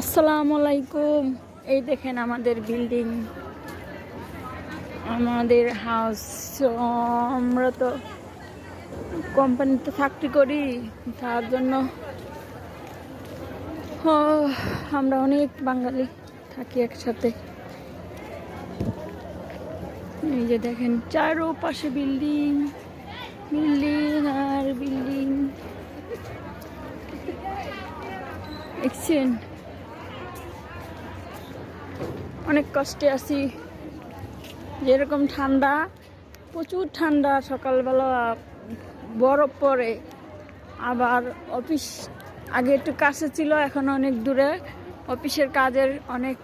আসসালামু আলাইকুম। এই দেখেন আমাদের বিল্ডিং, আমাদের হাউস। আমরা তো কোম্পানিতে চাকরি করি, তার জন্য আমরা অনেক বাঙালি থাকি একসাথে। এই যে দেখেন চারোপাশে বিল্ডিং, বিল্ডিং আর বিল্ডিং। দেখছেন অনেক কষ্টে আছি। যেরকম ঠান্ডা, প্রচুর ঠান্ডা, সকালবেলা বরফ পড়ে। আবার অফিস আগে একটু কাছে ছিল, এখন অনেক দূরে। অফিসের কাজের অনেক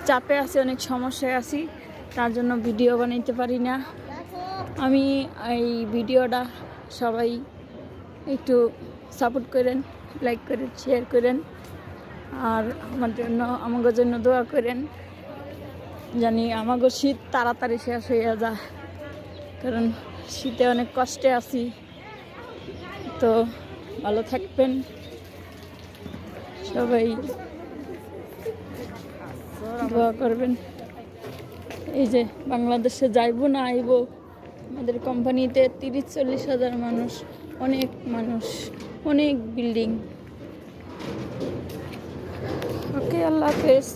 চাপে আছি, অনেক সমস্যায় আছি, তার জন্য ভিডিও বানাইতে পারি না। আমি এই ভিডিওটা সবাই একটু সাপোর্ট করেন, লাইক করেন, শেয়ার করেন, আর আমাদের জন্য দোয়া করেন, জানি আমাগো শীত তাড়াতাড়ি শেষ হয়ে যায়, কারণ শীতে অনেক কষ্টে আছি। তো ভালো থাকবেন সবাই, দোয়া করবেন। এই যে বাংলাদেশে যাইব না আইব, আমাদের কোম্পানিতে 30-40 হাজার মানুষ, অনেক মানুষ, অনেক বিল্ডিং। ওকে, আল্লাহ হাফেজ।